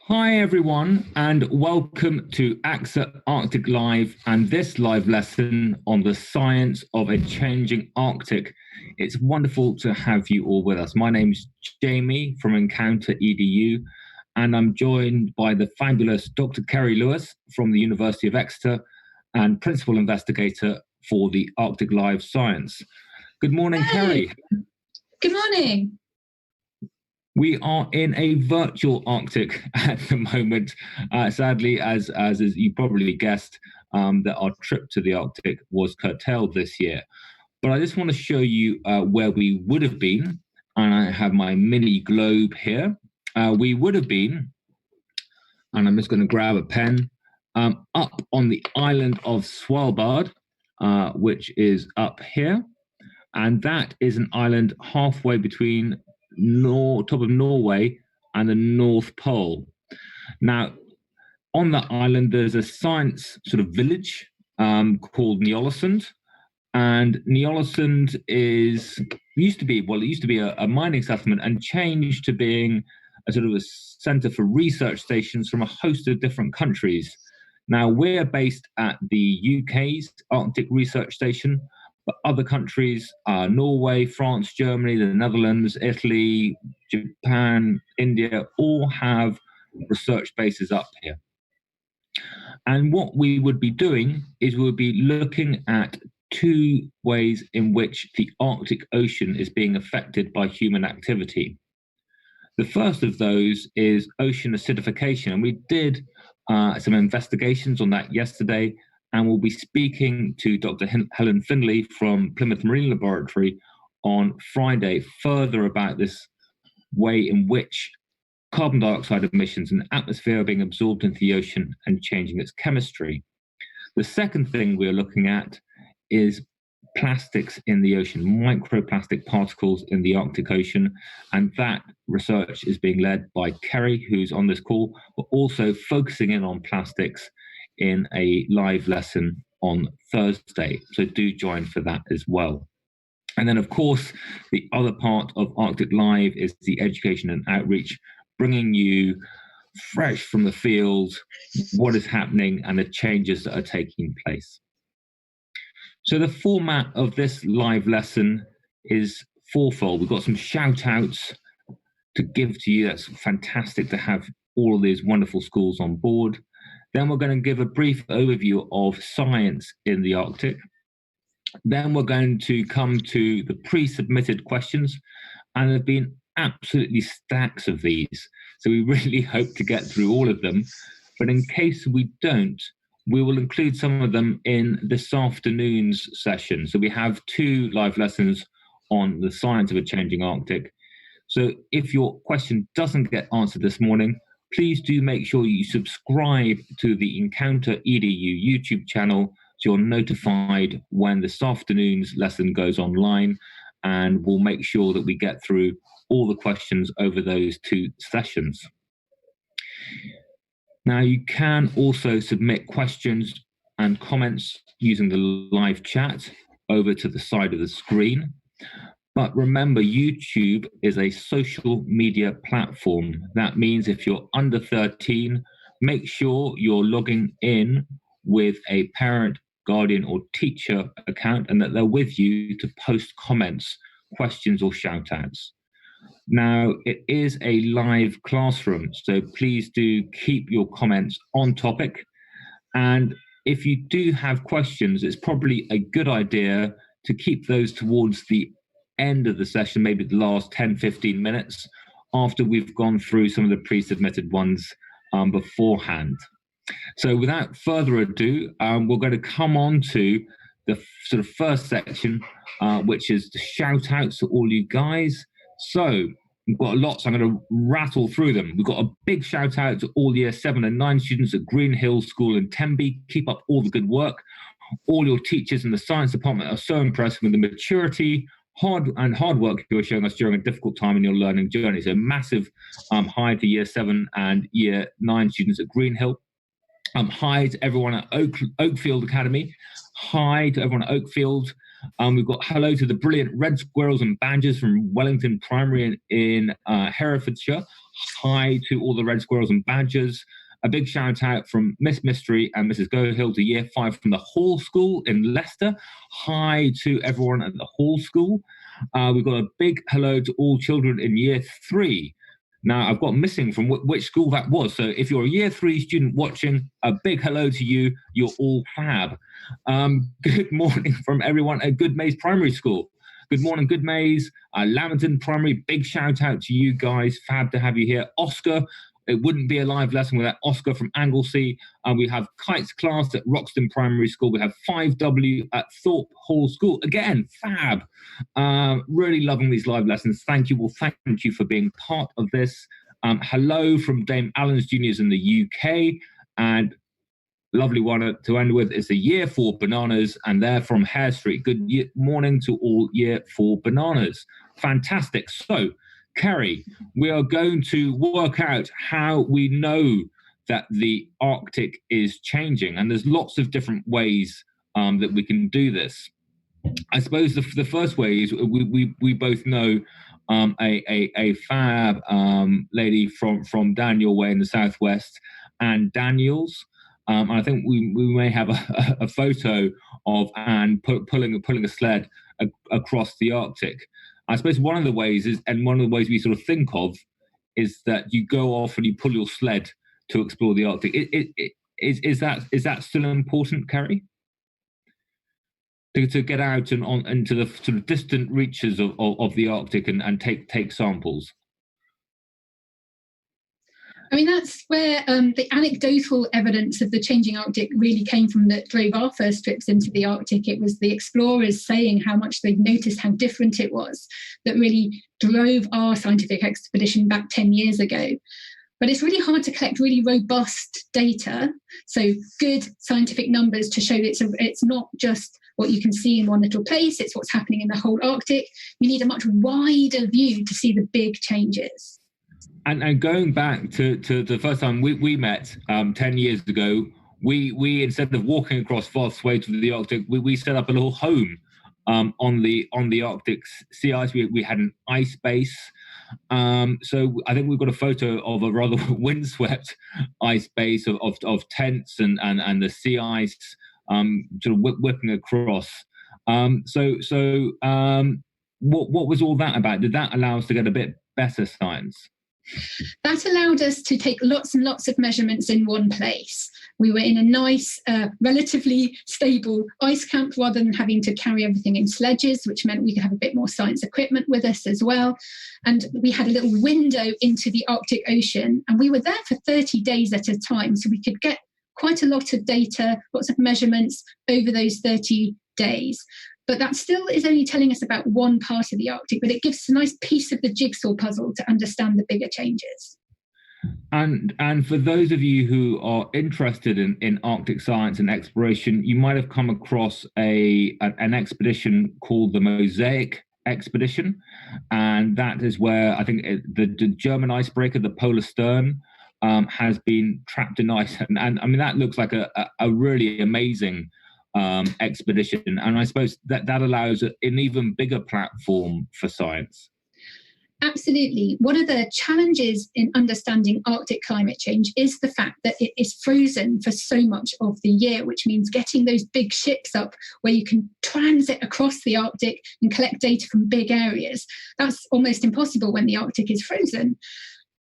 Hi everyone, and welcome to AXA Arctic Live and this live lesson on the science of a changing Arctic. It's wonderful to have you all with us. My name's Jamie from Encounter EDU, and I'm joined by the fabulous Dr. Ceri Lewis from the University of Exeter and Principal Investigator for the Arctic Live Science. Good morning, Ceri. Good morning. We are in a virtual Arctic at the moment. Sadly, as you probably guessed, that our trip to the Arctic was curtailed this year. But I just want to show you where we would have been. And I have my mini globe here. We would have been, and I'm just going to grab a pen, up on the island of Svalbard, which is up here. And that is an island halfway between top of Norway and the North Pole. Now, on that island, there's a science sort of village called Ny-Ålesund, and Ny-Ålesund used to be a mining settlement and changed to being a sort of a center for research stations from a host of different countries. Now, we're based at the UK's Arctic Research Station, but other countries, Norway, France, Germany, the Netherlands, Italy, Japan, India, all have research bases up here. And what we would be doing is we would be looking at two ways in which the Arctic Ocean is being affected by human activity. The first of those is ocean acidification, and we did some investigations on that yesterday, and we'll be speaking to Dr. Helen Findlay from Plymouth Marine Laboratory on Friday further about this way in which carbon dioxide emissions in the atmosphere are being absorbed into the ocean and changing its chemistry. The second thing we're looking at is plastics in the ocean, microplastic particles in the Arctic Ocean, and that research is being led by Ceri, who's on this call, but also focusing in on plastics in a live lesson on Thursday. So do join for that as well. And then, of course, the other part of Arctic Live is the education and outreach, bringing you fresh from the field what is happening and the changes that are taking place. So the format of this live lesson is fourfold. We've got some shout outs to give to you. That's fantastic to have all of these wonderful schools on board. Then we're going to give a brief overview of science in the Arctic. Then we're going to come to the pre-submitted questions, and there have been absolutely stacks of these. So we really hope to get through all of them. But in case we don't, we will include some of them in this afternoon's session. So we have two live lessons on the science of a changing Arctic. So if your question doesn't get answered this morning, please do make sure you subscribe to the Encounter EDU YouTube channel so you're notified when this afternoon's lesson goes online, and we'll make sure that we get through all the questions over those two sessions. Now, you can also submit questions and comments using the live chat over to the side of the screen. But remember, YouTube is a social media platform. That means if you're under 13, make sure you're logging in with a parent, guardian, or teacher account and that they're with you to post comments, questions, or shout outs. Now, it is a live classroom, so please do keep your comments on topic. And if you do have questions, it's probably a good idea to keep those towards the end of the session, maybe the last 10-15 minutes after we've gone through some of the pre-submitted ones beforehand. So without further ado, we're going to come on to the sort of first section, which is the shout outs to all you guys. So we've got a lot, so I'm going to rattle through them. We've got a big shout out to all year 7 and 9 students at Green Hill School in Tenby. Keep up all the good work. All your teachers in the science department are so impressed with the maturity, hard work you're showing us during a difficult time in your learning journey. So massive hi to year 7 and year 9 students at Green Hill. Hi to everyone at Oakfield Academy. Hi to everyone at Oakfield. We've got hello to the brilliant red squirrels and badgers from Wellington Primary in Herefordshire. Hi to all the red squirrels and badgers. A big shout out from Miss Mystery and Mrs. Gohill to Year 5 from the Hall School in Leicester. Hi to everyone at the Hall School. We've got a big hello to all children in Year 3. Now, I've got missing from which school that was. So if you're a Year 3 student watching, a big hello to you. You're all fab. Good morning from everyone at Good Maze Primary School. Good morning, Good Maze. Lamington Primary, big shout out to you guys. Fab to have you here. Oscar, it wouldn't be a live lesson without Oscar from Anglesey. We have Kites class at Roxton Primary School. We have 5W at Thorpe Hall School. Again, fab. Really loving these live lessons. Thank you. Well, thank you for being part of this. Hello from Dame Allen's Juniors in the UK. And lovely one to end with is the Year 4 Bananas, and they're from Hare Street. Good morning to all Year 4 Bananas. Fantastic. So, Ceri, we are going to work out how we know that the Arctic is changing, and there's lots of different ways that we can do this. I suppose the first way is we both know a fab lady from Daniel Way in the southwest, Anne Daniels. And I think we may have a photo of Anne pulling a sled across the Arctic. I suppose one of the ways we sort of think of is that you go off and you pull your sled to explore the Arctic. Is that still important, Ceri? To get out and on into the sort of distant reaches of the Arctic and take samples. I mean, that's where the anecdotal evidence of the changing Arctic really came from, that drove our first trips into the Arctic. It was the explorers saying how much they'd noticed how different it was that really drove our scientific expedition back 10 years ago. But it's really hard to collect really robust data, so good scientific numbers to show that it's not just what you can see in one little place, it's what's happening in the whole Arctic. You need a much wider view to see the big changes. And going back to the first time we met 10 years ago, we instead of walking across vast swathes of the Arctic, we set up a little home on the Arctic sea ice. We had an ice base. So I think we've got a photo of a rather windswept ice base of tents and the sea ice sort of whipping across. What was all that about? Did that allow us to get a bit better science? That allowed us to take lots and lots of measurements in one place. We were in a nice, relatively stable ice camp rather than having to carry everything in sledges, which meant we could have a bit more science equipment with us as well. And we had a little window into the Arctic Ocean, and we were there for 30 days at a time. So we could get quite a lot of data, lots of measurements over those 30 days. But that still is only telling us about one part of the Arctic, but it gives us a nice piece of the jigsaw puzzle to understand the bigger changes. And for those of you who are interested in Arctic science and exploration, you might have come across an expedition called the Mosaic Expedition. And that is where I think the German icebreaker, the Polar Stern, has been trapped in ice. And I mean, that looks like a really amazing expedition, and I suppose that allows an even bigger platform for science. Absolutely. One of the challenges in understanding Arctic climate change is the fact that it is frozen for so much of the year, which means getting those big ships up where you can transit across the Arctic and collect data from big areas. That's almost impossible when the Arctic is frozen.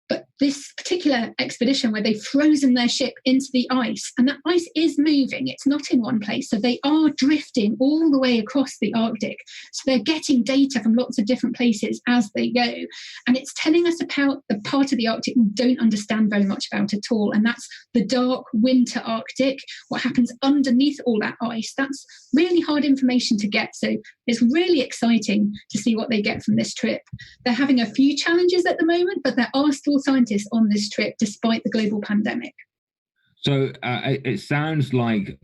But this particular expedition where they've frozen their ship into the ice, and that ice is moving, it's not in one place. So they are drifting all the way across the Arctic. So they're getting data from lots of different places as they go. And it's telling us about the part of the Arctic we don't understand very much about at all. And that's the dark winter Arctic, what happens underneath all that ice. That's really hard information to get. So it's really exciting to see what they get from this trip. They're having a few challenges at the moment, but there are still scientists on this trip despite the global pandemic. So it sounds like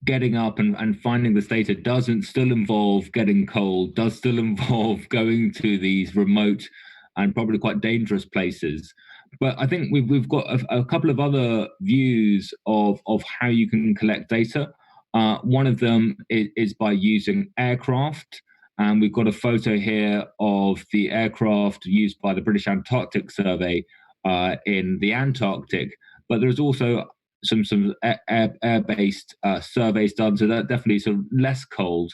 getting up and finding this data doesn't still involve getting cold, does still involve going to these remote and probably quite dangerous places. But I think we've got a couple of other views of how you can collect data. One of them is by using aircraft. And we've got a photo here of the aircraft used by the British Antarctic Survey in the Antarctic. But there's also some air-based surveys done, so that definitely sort of less cold.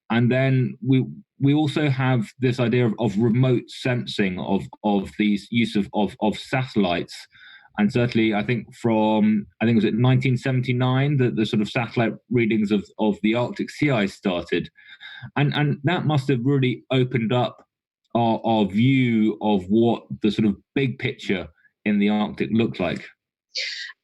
And then we also have this idea of remote sensing of these use of satellites. And certainly, I think it was 1979 that the sort of satellite readings of the Arctic sea ice started. And that must have really opened up our view of what the sort of big picture in the Arctic looked like.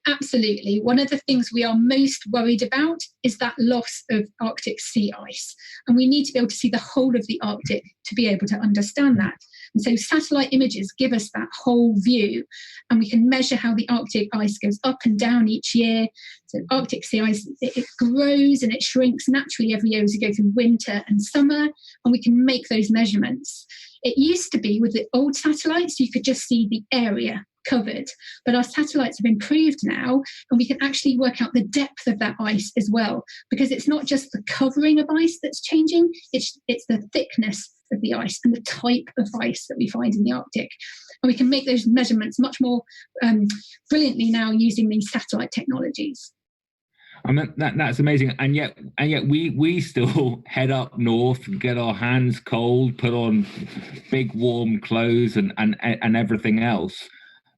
Absolutely. One of the things we are most worried about is that loss of Arctic sea ice. And we need to be able to see the whole of the Arctic to be able to understand that. And so satellite images give us that whole view, and we can measure how the Arctic ice goes up and down each year. So Arctic sea ice, it grows and it shrinks naturally every year as we go through winter and summer, and we can make those measurements. It used to be with the old satellites, you could just see the area covered, but our satellites have improved now, and we can actually work out the depth of that ice as well, because it's not just the covering of ice that's changing, it's the thickness of the ice and the type of ice that we find in the Arctic. And we can make those measurements much more brilliantly now using these satellite technologies. I mean, that's amazing, and yet we still head up north, get our hands cold, put on big warm clothes and everything else,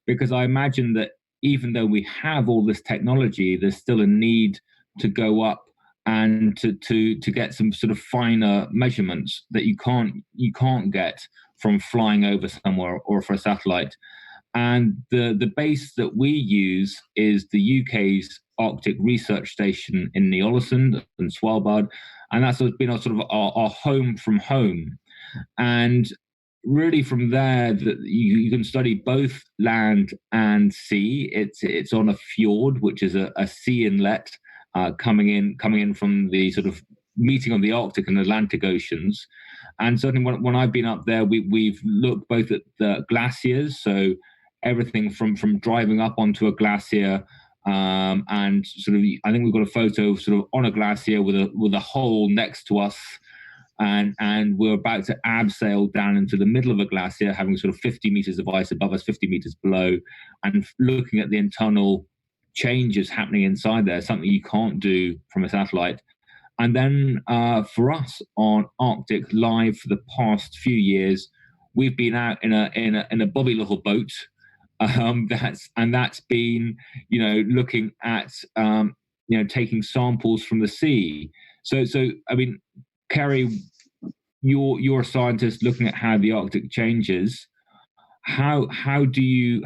because I imagine that even though we have all this technology, there's still a need to go up and to get some sort of finer measurements that you can't get from flying over somewhere or for a satellite. And the base that we use is the UK's Arctic Research Station in Ny-Ålesund and Svalbard, and that's been our home from home. And really, from there, you can study both land and sea. It's on a fjord, which is a sea inlet coming in from the sort of meeting of the Arctic and Atlantic Oceans. And certainly, when I've been up there, we've looked both at the glaciers, so everything from driving up onto a glacier, and sort of, I think we've got a photo sort of on a glacier with a hole next to us, and we're about to abseil down into the middle of a glacier, having sort of 50 meters of ice above us, 50 meters below, and looking at the internal changes happening inside there, something you can't do from a satellite. And then for us on Arctic Live for the past few years, we've been out in a bobby little boat. That's been, looking at, taking samples from the sea. So I mean, Ceri, you're a scientist looking at how the Arctic changes. How do you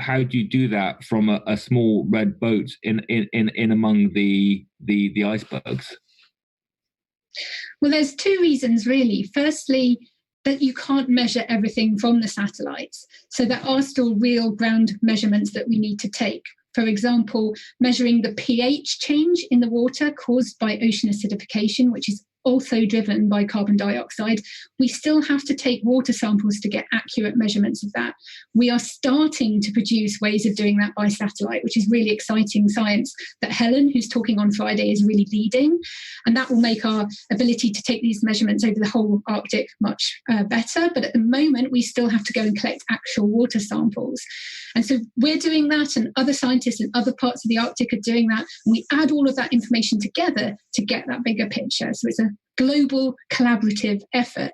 do that from a small red boat in among the icebergs? Well, there's two reasons really. Firstly, that you can't measure everything from the satellites. So there are still real ground measurements that we need to take. For example, measuring the pH change in the water caused by ocean acidification, which is also driven by carbon dioxide. We still have to take water samples to get accurate measurements of that. We are starting to produce ways of doing that by satellite, which is really exciting science that Helen, who's talking on Friday, is really leading. And that will make our ability to take these measurements over the whole Arctic much better. But at the moment, we still have to go and collect actual water samples. And so we're doing that, and other scientists in other parts of the Arctic are doing that. And we add all of that information together to get that bigger picture. So it's a global collaborative effort.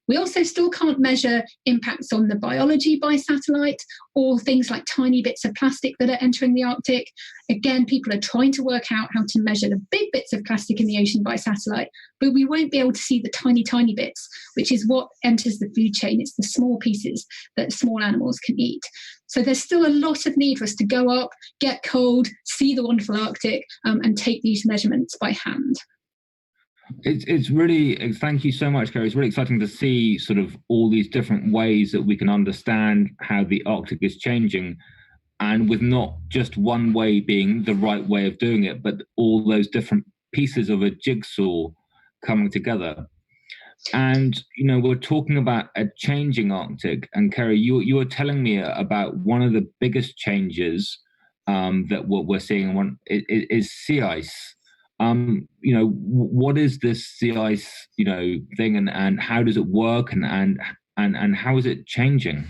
We also still can't measure impacts on the biology by satellite, or things like tiny bits of plastic that are entering the Arctic. Again, people are trying to work out how to measure the big bits of plastic in the ocean by satellite, but we won't be able to see the tiny bits, which is what enters the food chain. It's the small pieces that small animals can eat. So there's still a lot of need for us to go up, get cold, see the wonderful Arctic, and take these measurements by hand. It's really, thank you so much, Ceri. It's really exciting to see sort of all these different ways that we can understand how the Arctic is changing, and with not just one way being the right way of doing it, but all those different pieces of a jigsaw coming together. And, we're talking about a changing Arctic, and Ceri, you were telling me about one of the biggest changes that what we're seeing is sea ice. what is this sea ice, thing, and how does it work, and how is it changing?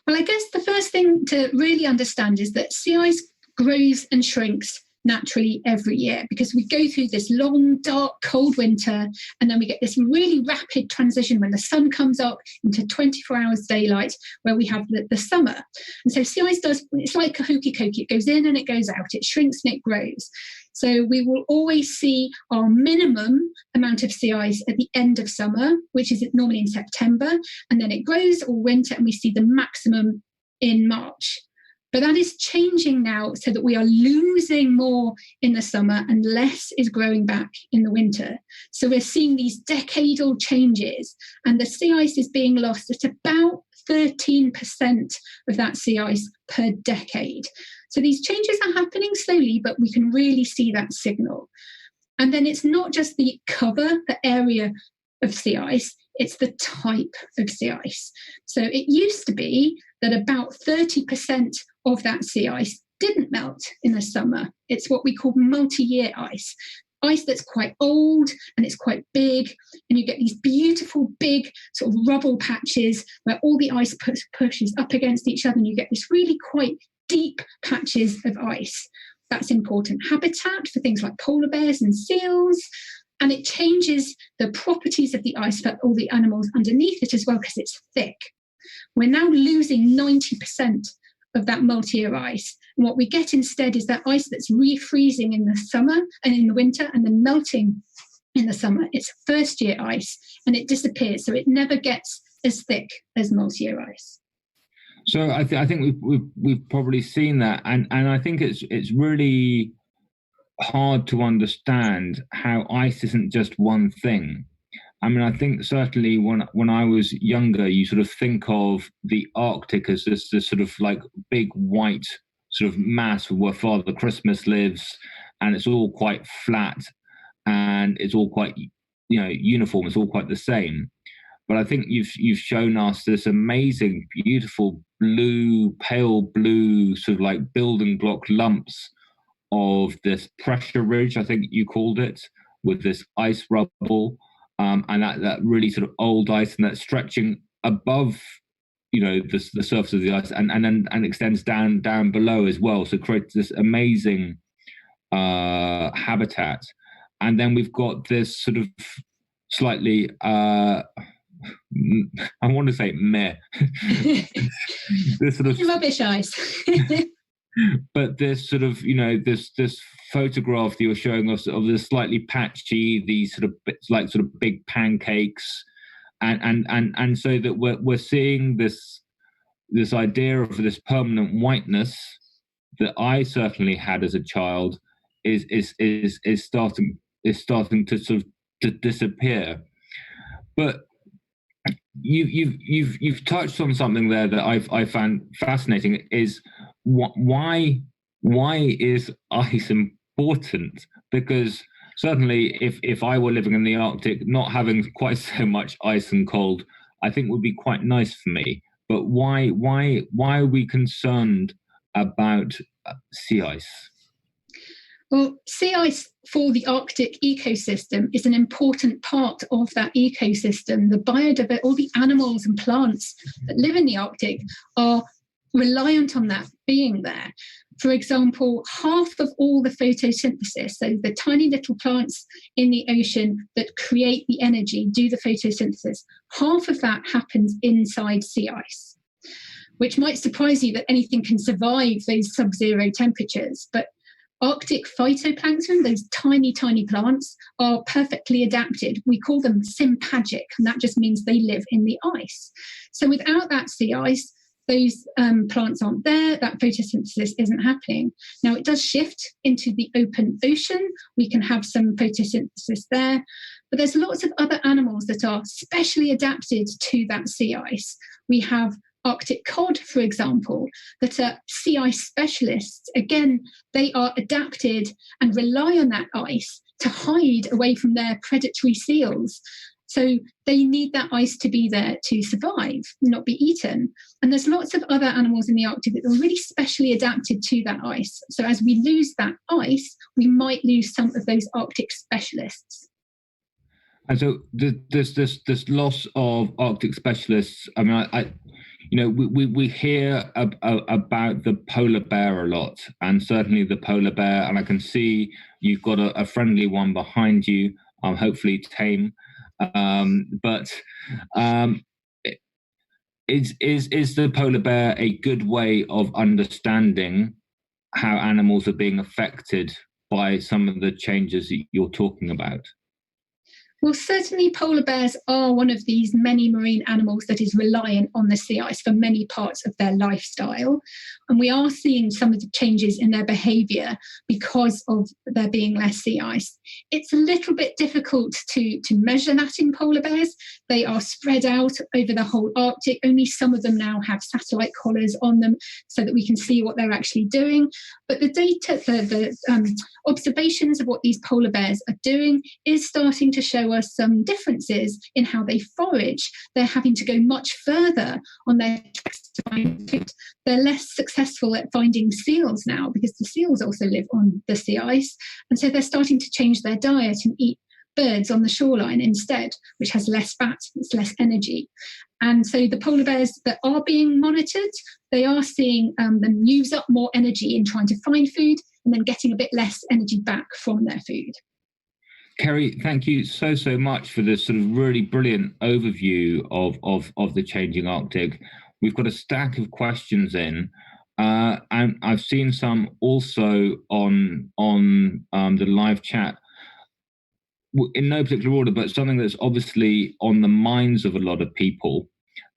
Well, I guess the first thing to really understand is that sea ice grows and shrinks naturally every year, because we go through this long, dark, cold winter, and then we get this really rapid transition when the sun comes up into 24 hours daylight, where we have the summer. And so sea ice it's like a hokey cokey. It goes in and it goes out. It shrinks and it grows. So we will always see our minimum amount of sea ice at the end of summer, which is normally in September, and then it grows all winter, and we see the maximum in March. But that is changing now, so that we are losing more in the summer and less is growing back in the winter. So we're seeing these decadal changes, and the sea ice is being lost at about 13% of that sea ice per decade. So these changes are happening slowly, but we can really see that signal. And then it's not just the cover, the area of sea ice, it's the type of sea ice. So it used to be that about 30% of that sea ice didn't melt in the summer. It's what we call multi-year ice. Ice that's quite old and it's quite big, and you get these beautiful big sort of rubble patches where all the ice pushes up against each other, and you get this really quite deep patches of ice. That's important habitat for things like polar bears and seals, and it changes the properties of the ice for all the animals underneath it as well, because it's thick. We're now losing 90% of that multi-year ice. And what we get instead is that ice that's refreezing in the summer and in the winter, and then melting in the summer. It's first-year ice, and it disappears. So it never gets as thick as multi-year ice. So I think we've probably seen that, and I think it's really hard to understand how ice isn't just one thing. I mean, I think certainly when I was younger, you sort of think of the Arctic as this sort of like big white sort of mass where Father Christmas lives, and it's all quite flat, and it's all quite uniform. It's all quite the same. But I think you've shown us this amazing, beautiful blue, pale blue, sort of like building block lumps of this pressure ridge, I think you called it, with this ice rubble, and that really sort of old ice, and that's stretching above, the surface of the ice, and extends down below as well. So it creates this amazing habitat. And then we've got this sort of slightly I want to say meh. This sort of rubbish ice. But this sort of, this photograph that you're showing us of this slightly patchy, these sort of big pancakes, and so that we're seeing this idea of this permanent whiteness that I certainly had as a child is starting to sort of to disappear. But you've touched on something there that I found fascinating, is why is ice important? Because certainly if I were living in the Arctic, not having quite so much ice and cold, I think would be quite nice for me. But why are we concerned about sea ice? Well, sea ice for the Arctic ecosystem is an important part of that ecosystem. The biodiversity, all the animals and plants that live in the Arctic are reliant on that being there. For example, half of all the photosynthesis, so the tiny little plants in the ocean that create the energy, do the photosynthesis, half of that happens inside sea ice, which might surprise you that anything can survive those sub-zero temperatures. But Arctic phytoplankton, those tiny, tiny plants, are perfectly adapted. We call them sympagic, and that just means they live in the ice. So without that sea ice, those plants aren't there, that photosynthesis isn't happening. Now, it does shift into the open ocean. We can have some photosynthesis there, but there's lots of other animals that are specially adapted to that sea ice. We have Arctic cod, for example, that are sea ice specialists. Again, they are adapted and rely on that ice to hide away from their predatory seals. So they need that ice to be there to survive, not be eaten. And there's lots of other animals in the Arctic that are really specially adapted to that ice. So as we lose that ice, we might lose some of those Arctic specialists. And so this loss of Arctic specialists. I mean, we hear about the polar bear a lot, and certainly the polar bear. And I can see you've got a friendly one behind you, hopefully tame. Is the polar bear a good way of understanding how animals are being affected by some of the changes that you're talking about? Well, certainly polar bears are one of these many marine animals that is reliant on the sea ice for many parts of their lifestyle. And we are seeing some of the changes in their behaviour because of there being less sea ice. It's a little bit difficult to measure that in polar bears. They are spread out over the whole Arctic. Only some of them now have satellite collars on them so that we can see what they're actually doing. But the data, the observations of what these polar bears are doing is starting to show us some differences in how they forage. They're having to go much further on their treks to find food. They're less successful at finding seals now because the seals also live on the sea ice. And so they're starting to change their diet and eat birds on the shoreline instead, which has less fat, it's less energy. And so the polar bears that are being monitored, they are seeing them use up more energy in trying to find food and then getting a bit less energy back from their food. Ceri, thank you so much for this sort of really brilliant overview of the changing Arctic. We've got a stack of questions in, and I've seen some also on the live chat. In no particular order, but something that's obviously on the minds of a lot of people.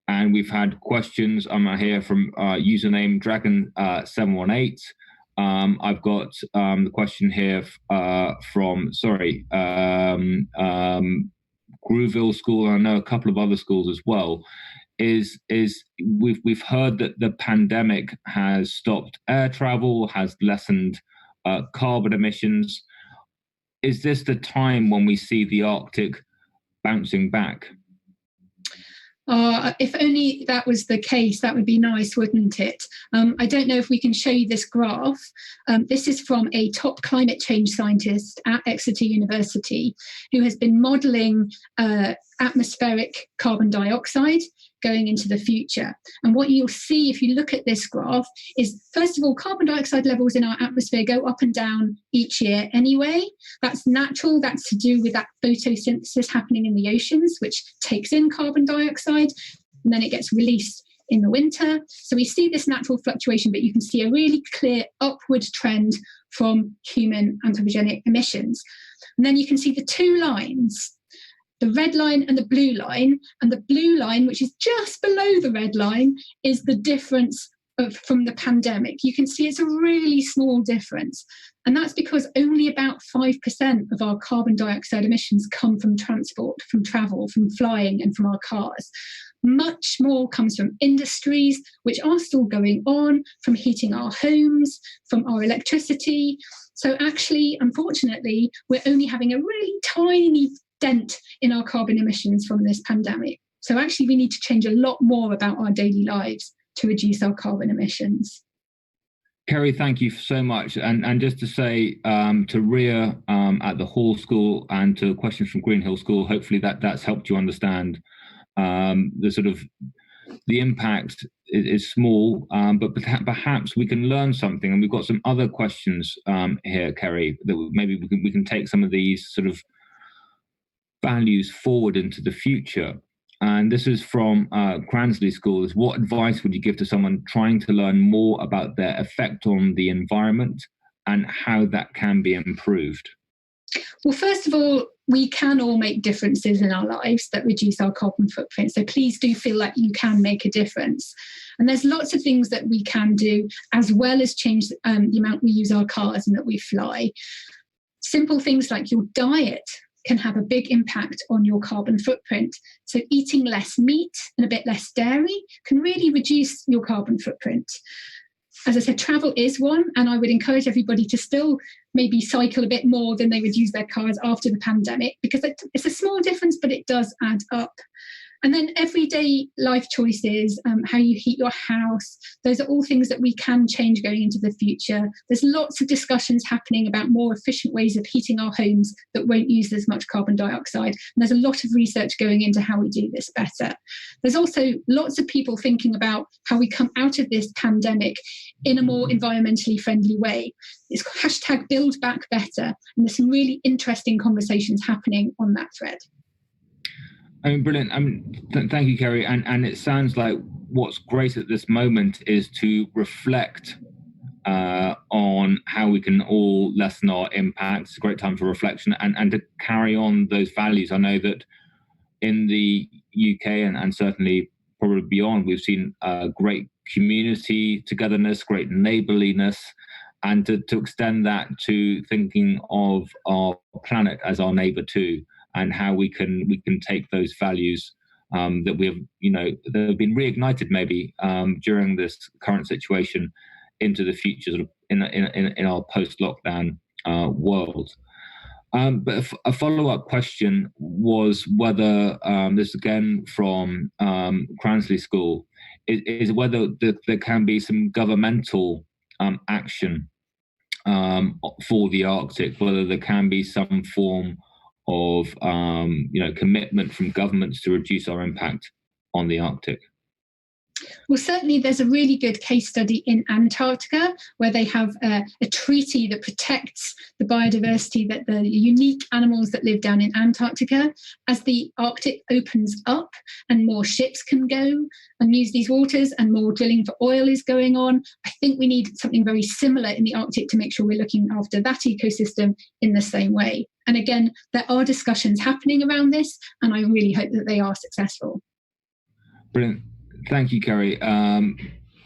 And we've had questions here from username Dragon718. I've got the question here from Grooville School. I know a couple of other schools as well. Is we've heard that the pandemic has stopped air travel, has lessened carbon emissions. Is this the time when we see the Arctic bouncing back? If only that was the case, that would be nice, wouldn't it? I don't know if we can show you this graph. This is from a top climate change scientist at Exeter University who has been modelling atmospheric carbon dioxide going into the future. And what you'll see if you look at this graph is, first of all, carbon dioxide levels in our atmosphere go up and down each year anyway. That's natural. That's to do with that photosynthesis happening in the oceans, which takes in carbon dioxide, and then it gets released in the winter. So we see this natural fluctuation, but you can see a really clear upward trend from human anthropogenic emissions. And then you can see the two lines, the red line and the blue line. And the blue line, which is just below the red line, is the difference from the pandemic. You can see it's a really small difference. And that's because only about 5% of our carbon dioxide emissions come from transport, from travel, from flying, and from our cars. Much more comes from industries, which are still going on, from heating our homes, from our electricity. So actually, unfortunately, we're only having a really tiny dent in our carbon emissions from this pandemic. So actually, we need to change a lot more about our daily lives to reduce our carbon emissions. Ceri, thank you so much. And just to say to Ria at the Hall School and to questions from Greenhill School, hopefully that's helped you understand the sort of the impact is small, but perhaps we can learn something. And we've got some other questions here, Ceri, that maybe we can take some of these sort of values forward into the future. And this is from Cransley Schools. What advice would you give to someone trying to learn more about their effect on the environment and how that can be improved? Well, first of all, we can all make differences in our lives that reduce our carbon footprint. So please do feel like you can make a difference. And there's lots of things that we can do, as well as change the amount we use our cars and that we fly. Simple things like your diet can have a big impact on your carbon footprint. So eating less meat and a bit less dairy can really reduce your carbon footprint. as I said, travel is one, and I would encourage everybody to still maybe cycle a bit more than they would use their cars after the pandemic, because it's a small difference, but it does add up. And then everyday life choices, how you heat your house, those are all things that we can change going into the future. There's lots of discussions happening about more efficient ways of heating our homes that won't use as much carbon dioxide. And there's a lot of research going into how we do this better. There's also lots of people thinking about how we come out of this pandemic in a more environmentally friendly way. It's hashtag Build Back Better. And there's some really interesting conversations happening on that thread. I mean, brilliant. Thank you, Ceri. And it sounds like what's great at this moment is to reflect on how we can all lessen our impact. It's a great time for reflection and to carry on those values. I know that in the UK and certainly probably beyond, we've seen great community togetherness, great neighborliness, and to extend that to thinking of our planet as our neighbor too, and how we can take those values that we have, that have been reignited maybe during this current situation into the future, sort of in our post-lockdown world. But a follow-up question was whether this again from Cransley School is whether there can be some governmental action for the Arctic, whether there can be some form of commitment from governments to reduce our impact on the Arctic. Well, certainly there's a really good case study in Antarctica where they have a treaty that protects the biodiversity, that the unique animals that live down in Antarctica. As the Arctic opens up and more ships can go and use these waters and more drilling for oil is going on, I think we need something very similar in the Arctic to make sure we're looking after that ecosystem in the same way. And again, there are discussions happening around this, and I really hope that they are successful. Brilliant. Thank you, Ceri.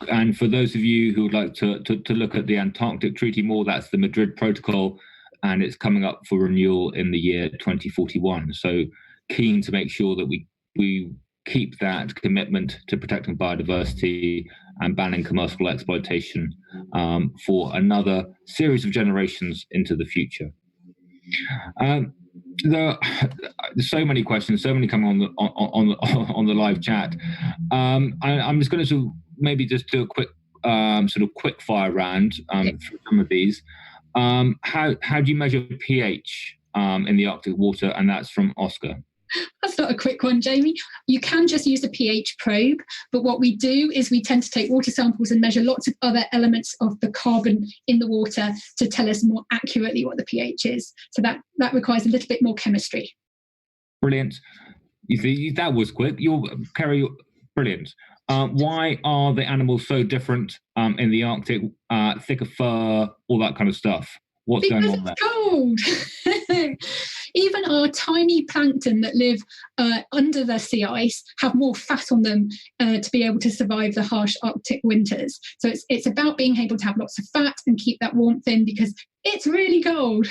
And for those of you who would like to look at the Antarctic Treaty more, that's the Madrid Protocol, and it's coming up for renewal in the year 2041. So keen to make sure that we keep that commitment to protecting biodiversity and banning commercial exploitation for another series of generations into the future. There's so many questions, so many coming on the live chat. I'm just going to maybe just do a quick sort of quick fire round through some of these. How do you measure pH in the Arctic water? And that's from Oscar. That's not a quick one, Jamie. You can just use a pH probe, but what we do is we tend to take water samples and measure lots of other elements of the carbon in the water to tell us more accurately what the pH is. So that requires a little bit more chemistry. Brilliant. You see, that was quick. Ceri, brilliant. Why are the animals so different in the Arctic? Thicker fur, all that kind of stuff. What's going on there? It's cold. Even our tiny plankton that live under the sea ice have more fat on them to be able to survive the harsh Arctic winters. So it's about being able to have lots of fat and keep that warmth in, because it's really cold.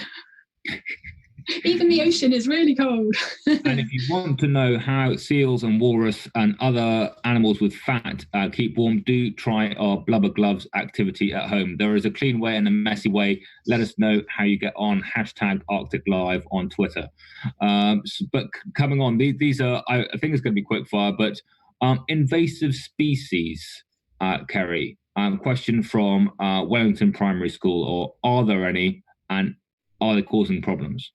Even the ocean is really cold. And if you want to know how seals and walrus and other animals with fat keep warm, do try our blubber gloves activity at home. There is a clean way and a messy way. Let us know how you get on. #ArcticLive on Twitter. But coming on, these are, I think it's going to be quick fire, but invasive species, Ceri. Question from Wellington Primary School, or are there any, and are they causing problems?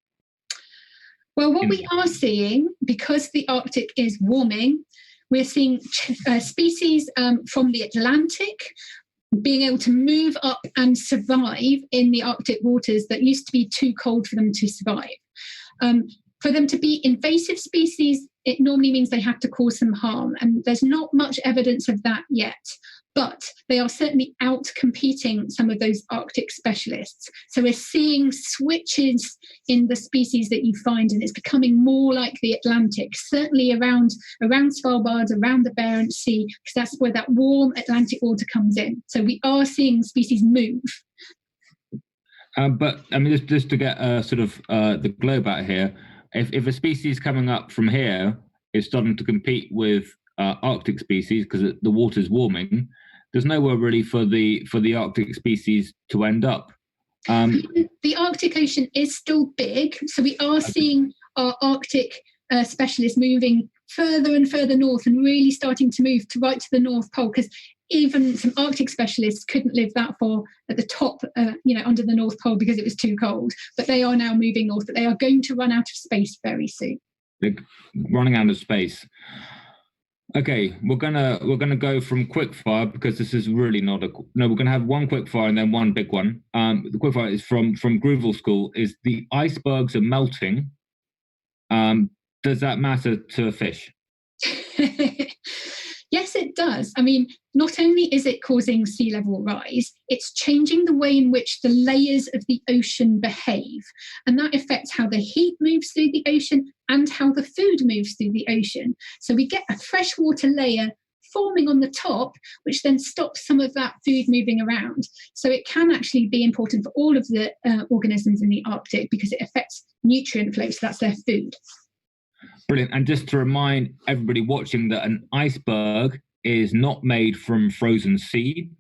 Well, what we are seeing, because the Arctic is warming, we're seeing species from the Atlantic being able to move up and survive in the Arctic waters that used to be too cold for them to survive. For them to be invasive species, it normally means they have to cause some harm, and there's not much evidence of that yet. But they are certainly out-competing some of those Arctic specialists. So we're seeing switches in the species that you find, and it's becoming more like the Atlantic, certainly around Svalbard, around the Barents Sea, because that's where that warm Atlantic water comes in. So we are seeing species move. But I mean, just to get sort of the globe out here, if a species coming up from here is starting to compete with Arctic species because the water's warming, there's nowhere really for the Arctic species to end up. The Arctic Ocean is still big, so we are seeing our Arctic specialists moving further and further north and really starting to move right to the North Pole, because even some Arctic specialists couldn't live that far at the top, under the North Pole because it was too cold. But they are now moving north, but they are going to run out of space very soon. They're running out of space. Okay, we're gonna go from quickfire, because this is really not we're gonna have one quickfire and then one big one. The quickfire is from Grooval School. Is the icebergs are melting? Does that matter to a fish? Yes, it does. I mean, not only is it causing sea level rise, it's changing the way in which the layers of the ocean behave. And that affects how the heat moves through the ocean and how the food moves through the ocean. So we get a freshwater layer forming on the top, which then stops some of that food moving around. So it can actually be important for all of the organisms in the Arctic, because it affects nutrient flow. So that's their food. Brilliant. And just to remind everybody watching that an iceberg is not made from frozen sea.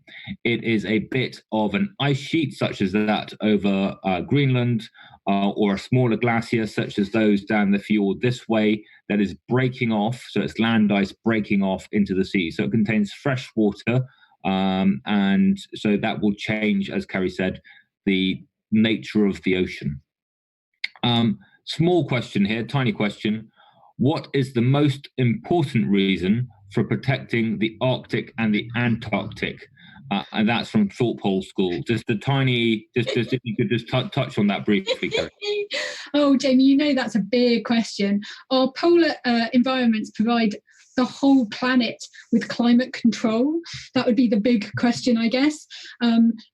It is a bit of an ice sheet, such as that over Greenland, or a smaller glacier, such as those down the fjord this way, that is breaking off. So it's land ice breaking off into the sea. So it contains fresh water. And so that will change, as Ceri said, the nature of the ocean. Small question here, tiny question. What is the most important reason for protecting the Arctic and the Antarctic? And that's from Thorpe Hall School. Just if you could just touch on that briefly, Ceri. Oh, Jamie, that's a big question. Our polar environments provide the whole planet with climate control. That would be the big question, I guess.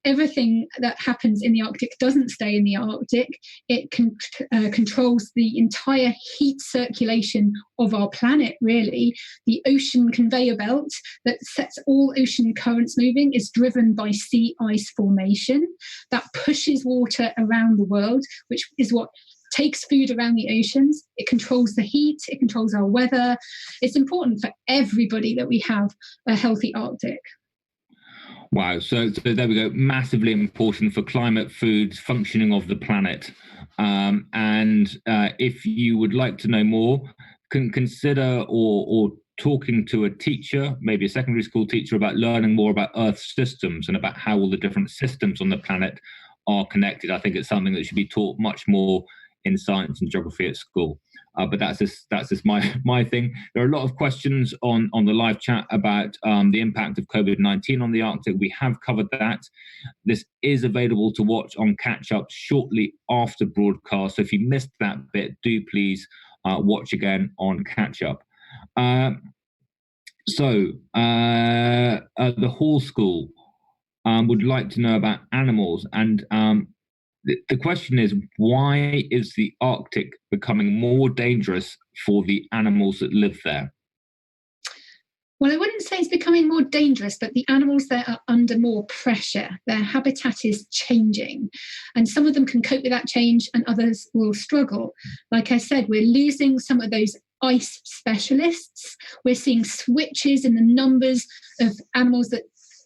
Everything that happens in the Arctic doesn't stay in the Arctic. It controls the entire heat circulation of our planet, really. The ocean conveyor belt that sets all ocean currents moving is driven by sea ice formation. That pushes water around the world, which is what takes food around the oceans. It controls the heat. It controls our weather. It's important for everybody that we have a healthy Arctic. Wow. So there we go. Massively important for climate, food, functioning of the planet. And if you would like to know more, consider or talking to a teacher, maybe a secondary school teacher, about learning more about Earth systems and about how all the different systems on the planet are connected. I think it's something that should be taught much more in science and geography at school. But that's just my thing. There are a lot of questions on the live chat about the impact of COVID-19 on the Arctic. We have covered that. This is available to watch on catch up shortly after broadcast. So if you missed that bit, do please watch again on catch up. The Hall School would like to know about animals, and the question is, why is the Arctic becoming more dangerous for the animals that live there? Well, I wouldn't say it's becoming more dangerous, but the animals there are under more pressure. Their habitat is changing, and some of them can cope with that change and others will struggle. Like I said, we're losing some of those ice specialists. We're seeing switches in the numbers of animals that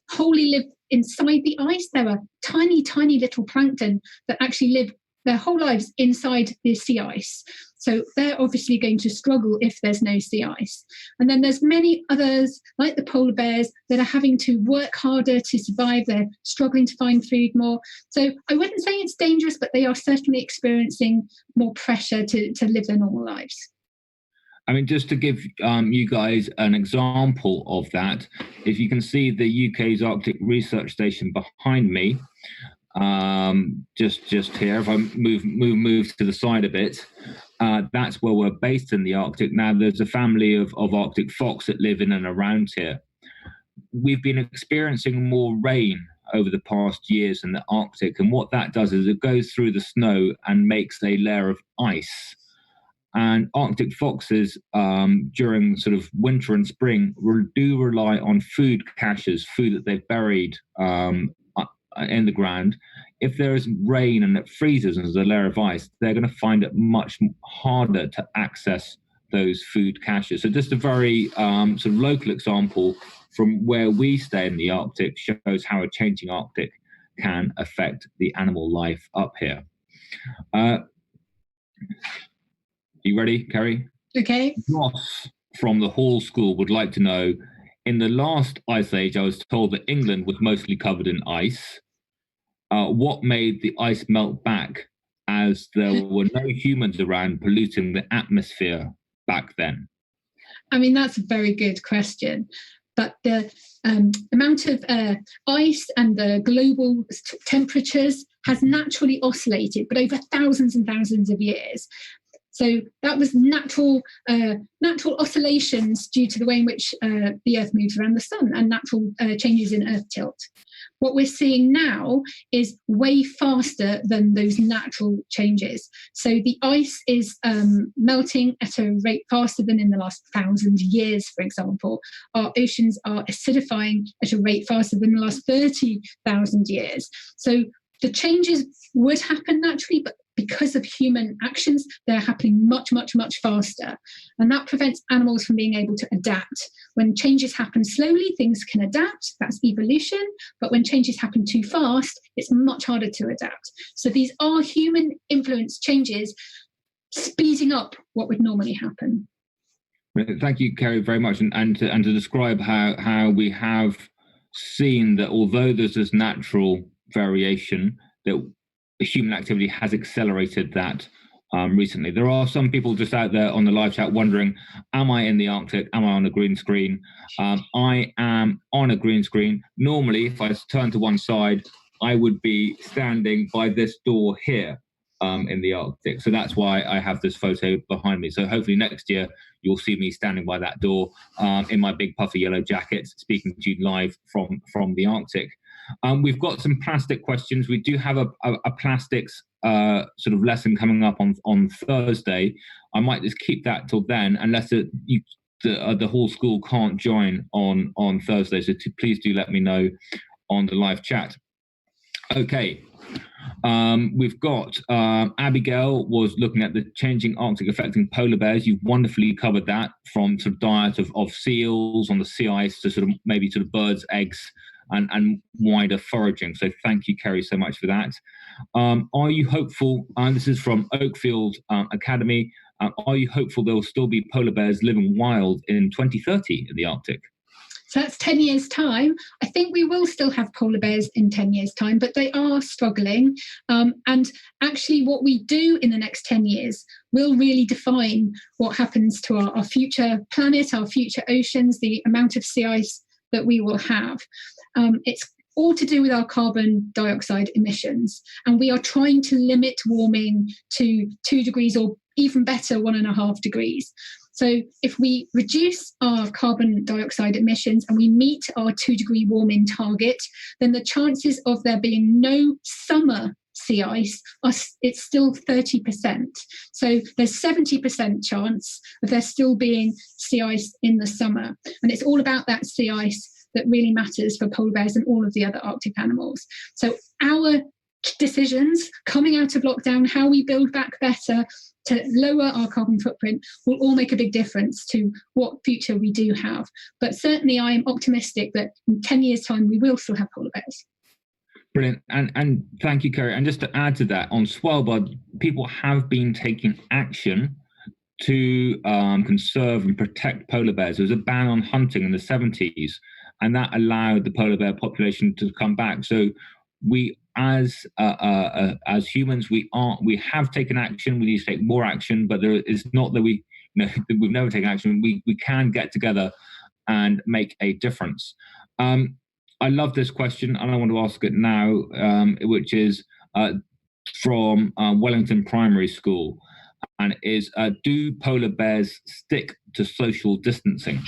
wholly live inside the ice. There are tiny, tiny little plankton that actually live their whole lives inside the sea ice. So they're obviously going to struggle if there's no sea ice. And then there's many others, like the polar bears, that are having to work harder to survive. They're struggling to find food more. So I wouldn't say it's dangerous, but they are certainly experiencing more pressure to live their normal lives. I mean, just to give you guys an example of that, if you can see the UK's Arctic Research Station behind me, just here, if I move to the side a bit, that's where we're based in the Arctic. Now, there's a family of Arctic fox that live in and around here. We've been experiencing more rain over the past years in the Arctic, and what that does is it goes through the snow and makes a layer of ice. And Arctic foxes, during sort of winter and spring, do rely on food caches, food that they've buried in the ground. If there is rain and it freezes and there's a layer of ice, they're going to find it much harder to access those food caches. So just a very sort of local example from where we stay in the Arctic shows how a changing Arctic can affect the animal life up here. You ready, Ceri? Okay. Ross from the Hall School would like to know, in the last ice age, I was told that England was mostly covered in ice. What made the ice melt back, as there were no humans around polluting the atmosphere back then? I mean, that's a very good question. But the amount of ice and the global temperatures has naturally oscillated, but over thousands and thousands of years. So that was natural oscillations due to the way in which the Earth moves around the sun and natural changes in Earth tilt. What we're seeing now is way faster than those natural changes. So the ice is melting at a rate faster than in the last 1,000 years, for example. Our oceans are acidifying at a rate faster than the last 30,000 years. So the changes would happen naturally, but because of human actions, they're happening much, much, much faster. And that prevents animals from being able to adapt. When changes happen slowly, things can adapt. That's evolution. But when changes happen too fast, it's much harder to adapt. So these are human influence changes speeding up what would normally happen. Thank you, Ceri, very much. And to describe how we have seen that although there's this natural variation, that human activity has accelerated that recently. There are some people just out there on the live chat wondering, am I in the Arctic? Am I on a green screen? I am on a green screen. Normally, if I turn to one side, I would be standing by this door here in the Arctic. So that's why I have this photo behind me. So hopefully next year, you'll see me standing by that door in my big puffy yellow jacket, speaking to you live from the Arctic. We've got some plastic questions. We do have a plastics sort of lesson coming up on Thursday. I might just keep that till then, unless the whole school can't join on Thursday. So please do let me know on the live chat. Okay. We've got Abigail was looking at the changing Arctic affecting polar bears. You've wonderfully covered that, from sort of diet of seals on the sea ice to sort of maybe sort of birds' eggs and wider foraging. So thank you, Ceri, so much for that. Are you hopeful, and this is from Oakfield Academy, are you hopeful there will still be polar bears living wild in 2030 in the Arctic? So that's 10 years' time. I think we will still have polar bears in 10 years' time, but they are struggling. And actually what we do in the next 10 years will really define what happens to our future planet, our future oceans, the amount of sea ice that we will have. It's all to do with our carbon dioxide emissions. And we are trying to limit warming to 2 degrees, or even better, 1.5 degrees. So if we reduce our carbon dioxide emissions and we meet our 2-degree warming target, then the chances of there being no summer sea ice it's still 30%. So there's 70% chance of there still being sea ice in the summer. And it's all about that sea ice that really matters for polar bears and all of the other Arctic animals. So our decisions coming out of lockdown, how we build back better to lower our carbon footprint, will all make a big difference to what future we do have. But certainly I am optimistic that in 10 years' time, we will still have polar bears. Brilliant. And thank you, Ceri. And just to add to that, on Svalbard, people have been taking action to conserve and protect polar bears. There was a ban on hunting in the 70s, and that allowed the polar bear population to come back. So we, as humans, we have taken action. We need to take more action, but there is not that we've never taken action. We can get together and make a difference. I love this question, and I want to ask it now, which is from Wellington Primary School, and is, do polar bears stick to social distancing?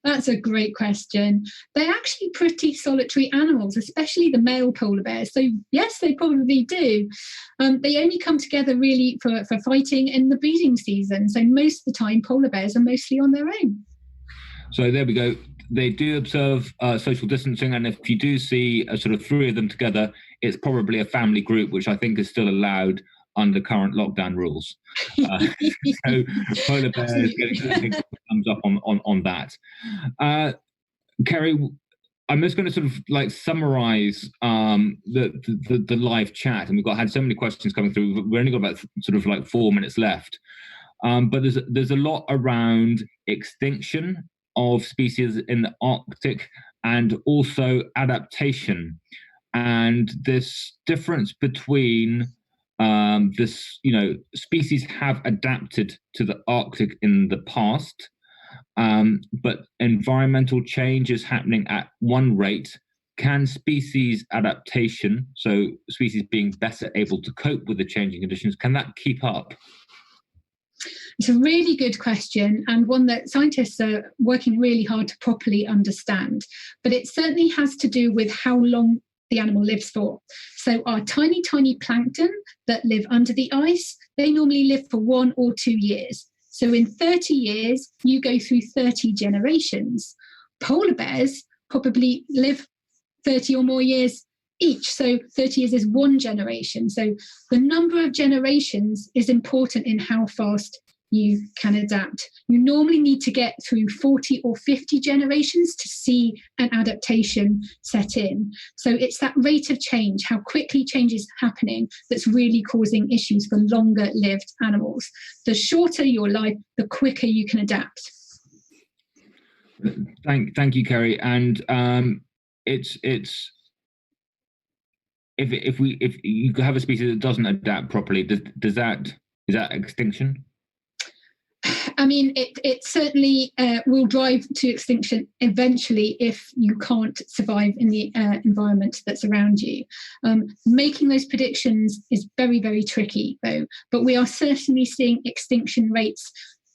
That's a great question. They're actually pretty solitary animals, especially the male polar bears. So yes, they probably do. They only come together really for fighting in the breeding season. So most of the time, polar bears are mostly on their own. So there we go. They do observe social distancing, and if you do see sort of 3 of them together, it's probably a family group, which I think is still allowed under current lockdown rules. So polar bears getting thumbs up on that. Ceri, I'm just going to sort of like summarize the live chat, and we've had so many questions coming through. We've only got about sort of like 4 minutes left, but there's a lot around extinction of species in the Arctic and also adaptation, and this difference between species have adapted to the Arctic in the past. But environmental change is happening at one rate. Can species adaptation, so species being better able to cope with the changing conditions, can that keep up? It's a really good question, and one that scientists are working really hard to properly understand. But it certainly has to do with how long the animal lives for. So our tiny, tiny plankton that live under the ice, they normally live for 1 or 2 years. So in 30 years, you go through 30 generations. Polar bears probably live 30 or more years each. So 30 years is 1 generation. So the number of generations is important in how fast you can adapt. You normally need to get through 40 or 50 generations to see an adaptation set in. So it's that rate of change, how quickly change is happening, that's really causing issues for longer lived animals. The shorter your life, the quicker you can adapt. Thank you, Ceri. And it's if you have a species that doesn't adapt properly, is that extinction? I mean, it certainly will drive to extinction eventually if you can't survive in the environment that's around you. Making those predictions is very, very tricky, though. But we are certainly seeing extinction rates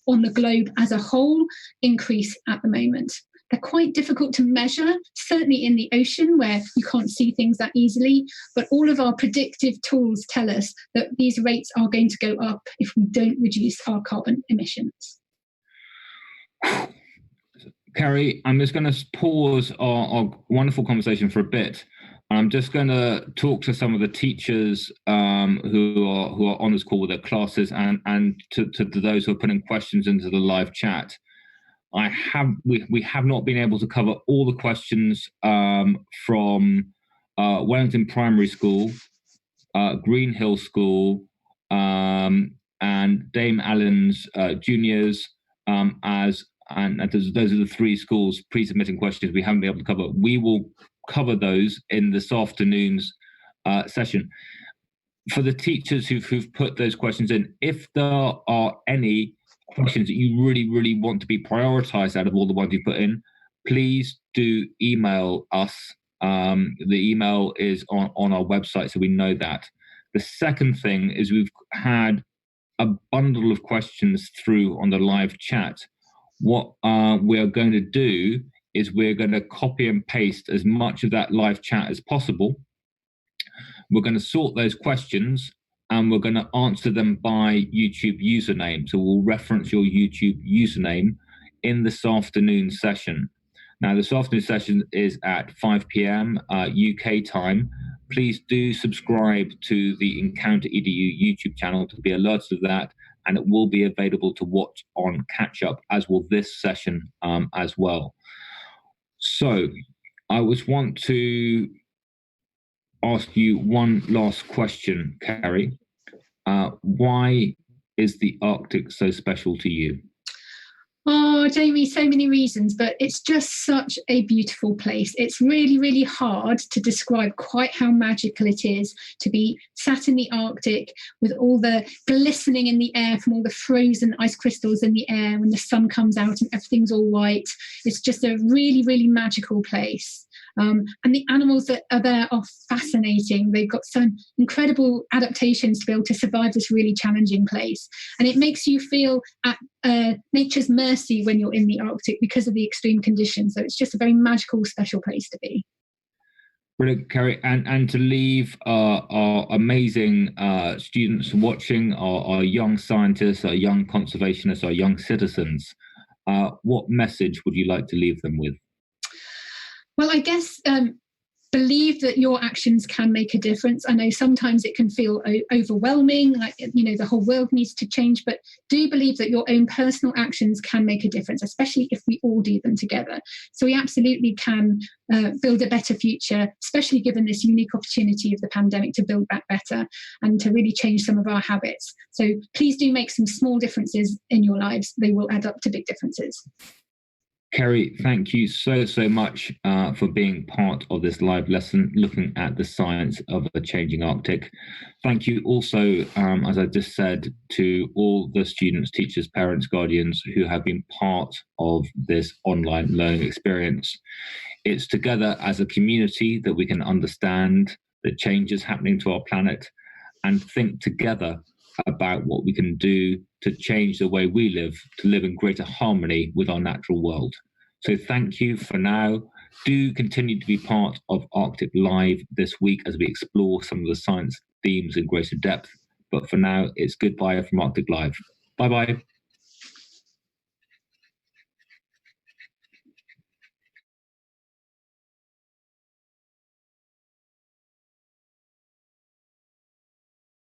on the globe as a whole increase at the moment. They're quite difficult to measure, certainly in the ocean where you can't see things that easily. But all of our predictive tools tell us that these rates are going to go up if we don't reduce our carbon emissions. Ceri, I'm just going to pause our wonderful conversation for a bit. I'm just going to talk to some of the teachers who are on this call with their classes, and to those who are putting questions into the live chat. We have not been able to cover all the questions from Wellington Primary School, Green Hill School, and Dame Allen's Juniors, and those are the 3 schools pre-submitting questions we haven't been able to cover. We will cover those in this afternoon's session. For the teachers who've put those questions in, if there are any questions that you really, really want to be prioritized out of all the ones you put in, please do email us. The email is on our website, so we know that. The second thing is we've had a bundle of questions through on the live chat. What we're going to do is we're going to copy and paste as much of that live chat as possible. We're going to sort those questions, and we're going to answer them by YouTube username. So we'll reference your YouTube username in this afternoon session. Now, this afternoon session is at 5 p.m. UK time. Please do subscribe to the Encounter EDU YouTube channel to be alerted of that, and it will be available to watch on catch up, as will this session as well. So I just want to ask you one last question, Ceri. Why is the Arctic so special to you? Oh, Jamie, so many reasons, but it's just such a beautiful place. It's really, really hard to describe quite how magical it is to be sat in the Arctic with all the glistening in the air from all the frozen ice crystals in the air when the sun comes out and everything's all white. It's just a really, really magical place. And the animals that are there are fascinating. They've got some incredible adaptations to be able to survive this really challenging place. And it makes you feel at nature's mercy when you're in the Arctic because of the extreme conditions. So it's just a very magical, special place to be. Brilliant, Ceri. And to leave our amazing students watching, our young scientists, our young conservationists, our young citizens, what message would you like to leave them with? Well, I guess believe that your actions can make a difference. I know sometimes it can feel overwhelming, like, the whole world needs to change, but do believe that your own personal actions can make a difference, especially if we all do them together. So we absolutely can build a better future, especially given this unique opportunity of the pandemic to build back better and to really change some of our habits. So please do make some small differences in your lives. They will add up to big differences. Ceri, thank you so much for being part of this live lesson, looking at the science of a changing Arctic. Thank you also, as I just said, to all the students, teachers, parents, guardians who have been part of this online learning experience. It's together as a community that we can understand the changes happening to our planet and think together about what we can do to change the way we live, to live in greater harmony with our natural world. So thank you for now. Do continue to be part of Arctic Live this week as we explore some of the science themes in greater depth. But for now, it's goodbye from Arctic Live. Bye-bye.